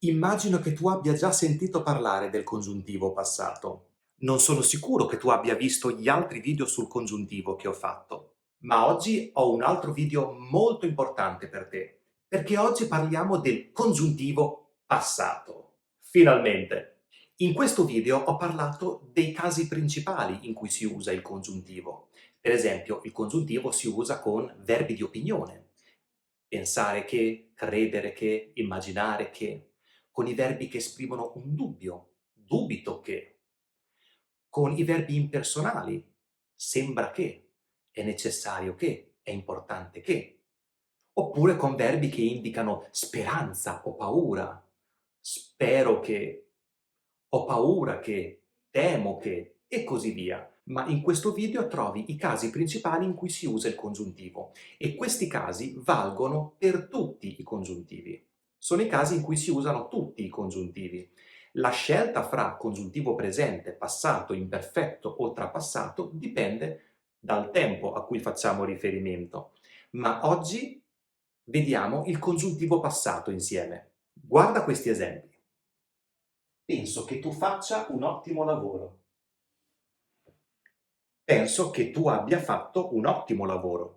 Immagino che tu abbia già sentito parlare del congiuntivo passato. Non sono sicuro che tu abbia visto gli altri video sul congiuntivo che ho fatto, ma oggi ho un altro video molto importante per te, perché oggi parliamo del congiuntivo passato. Finalmente! In questo video ho parlato dei casi principali in cui si usa il congiuntivo. Per esempio, il congiuntivo si usa con verbi di opinione. Pensare che, credere che, immaginare che, con i verbi che esprimono un dubbio, dubito che, con i verbi impersonali, sembra che, è necessario che, è importante che, oppure con verbi che indicano speranza o paura, spero che, ho paura che, temo che, e così via. Ma in questo video trovi i casi principali in cui si usa il congiuntivo e questi casi valgono per tutti i congiuntivi. Sono i casi in cui si usano tutti i congiuntivi. La scelta fra congiuntivo presente, passato, imperfetto o trapassato dipende dal tempo a cui facciamo riferimento. Ma oggi vediamo il congiuntivo passato insieme. Guarda questi esempi. Penso che tu faccia un ottimo lavoro. Penso che tu abbia fatto un ottimo lavoro.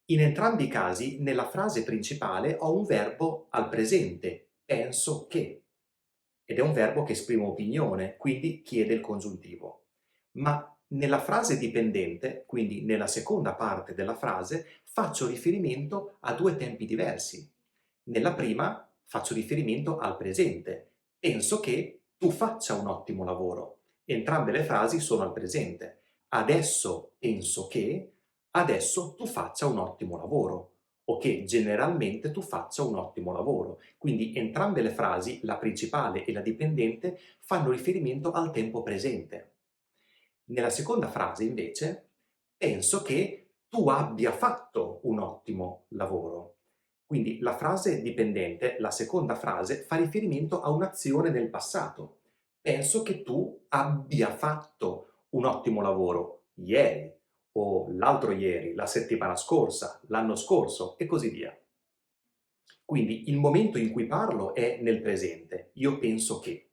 In entrambi i casi, nella frase principale ho un verbo al presente, penso che, ed è un verbo che esprime opinione, quindi chiede il congiuntivo. Ma nella frase dipendente, quindi nella seconda parte della frase, faccio riferimento a due tempi diversi. Nella prima faccio riferimento al presente, penso che tu faccia un ottimo lavoro. Entrambe le frasi sono al presente. Adesso penso che, adesso tu faccia un ottimo lavoro o che generalmente tu faccia un ottimo lavoro. Quindi entrambe le frasi, la principale e la dipendente, fanno riferimento al tempo presente. Nella seconda frase, invece, penso che tu abbia fatto un ottimo lavoro. Quindi la frase dipendente, la seconda frase, fa riferimento a un'azione nel passato. Penso che tu abbia fatto un ottimo lavoro ieri, o l'altro ieri, la settimana scorsa, l'anno scorso e così via. Quindi il momento in cui parlo è nel presente, io penso che,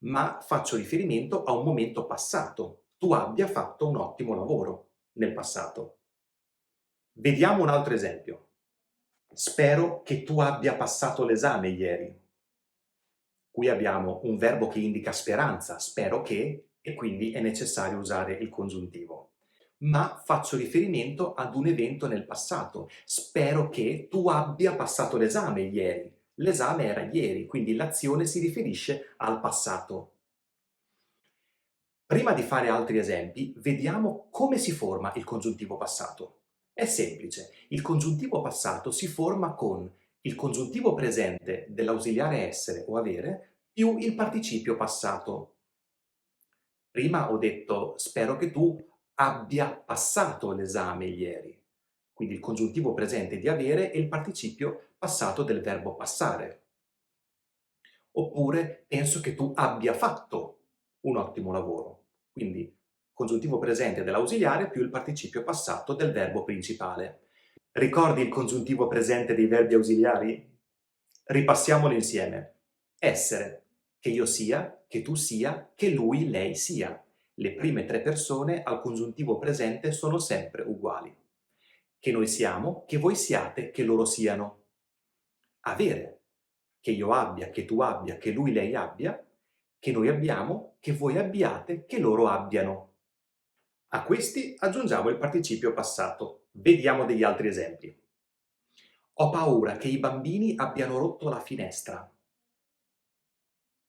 ma faccio riferimento a un momento passato, tu abbia fatto un ottimo lavoro nel passato. Vediamo un altro esempio. Spero che tu abbia passato l'esame ieri. Qui abbiamo un verbo che indica speranza, spero che, e quindi è necessario usare il congiuntivo. Ma faccio riferimento ad un evento nel passato. Spero che tu abbia passato l'esame ieri. L'esame era ieri, quindi l'azione si riferisce al passato. Prima di fare altri esempi, vediamo come si forma il congiuntivo passato. È semplice, il congiuntivo passato si forma con il congiuntivo presente dell'ausiliare essere o avere più il participio passato. Prima ho detto spero che tu abbia passato l'esame ieri, quindi il congiuntivo presente di avere e il participio passato del verbo passare. Oppure penso che tu abbia fatto un ottimo lavoro, quindi congiuntivo presente dell'ausiliare più il participio passato del verbo principale. Ricordi il congiuntivo presente dei verbi ausiliari? Ripassiamolo insieme. Essere, che io sia, che tu sia, che lui, lei sia. Le prime tre persone al congiuntivo presente sono sempre uguali. Che noi siamo, che voi siate, che loro siano. Avere, che io abbia, che tu abbia, che lui, lei abbia, che noi abbiamo, che voi abbiate, che loro abbiano. A questi aggiungiamo il participio passato. Vediamo degli altri esempi. Ho paura che i bambini abbiano rotto la finestra.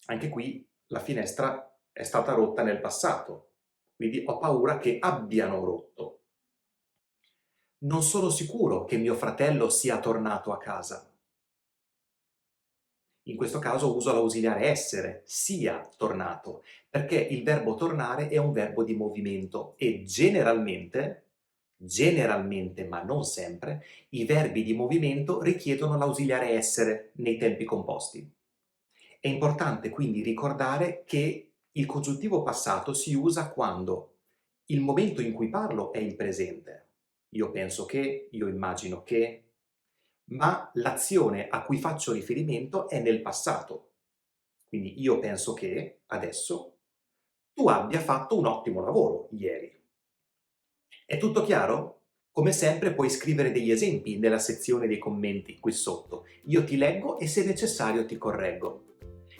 Anche qui la finestra è stata rotta nel passato, quindi ho paura che abbiano rotto. Non sono sicuro che mio fratello sia tornato a casa. In questo caso uso l'ausiliare essere, sia tornato, perché il verbo tornare è un verbo di movimento e generalmente ma non sempre, i verbi di movimento richiedono l'ausiliare essere nei tempi composti. È importante quindi ricordare che il congiuntivo passato si usa quando il momento in cui parlo è il presente. Io penso che, io immagino che, ma l'azione a cui faccio riferimento è nel passato. Quindi io penso che, adesso, tu abbia fatto un ottimo lavoro ieri. È tutto chiaro? Come sempre puoi scrivere degli esempi nella sezione dei commenti qui sotto. Io ti leggo e se necessario ti correggo.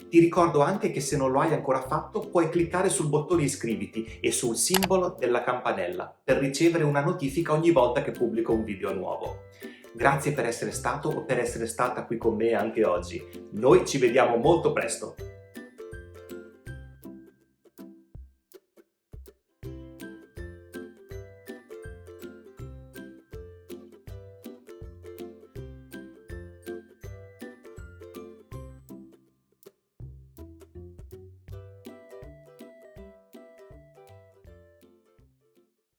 Ti ricordo anche che se non lo hai ancora fatto puoi cliccare sul bottone iscriviti e sul simbolo della campanella per ricevere una notifica ogni volta che pubblico un video nuovo. Grazie per essere stato o per essere stata qui con me anche oggi. Noi ci vediamo molto presto.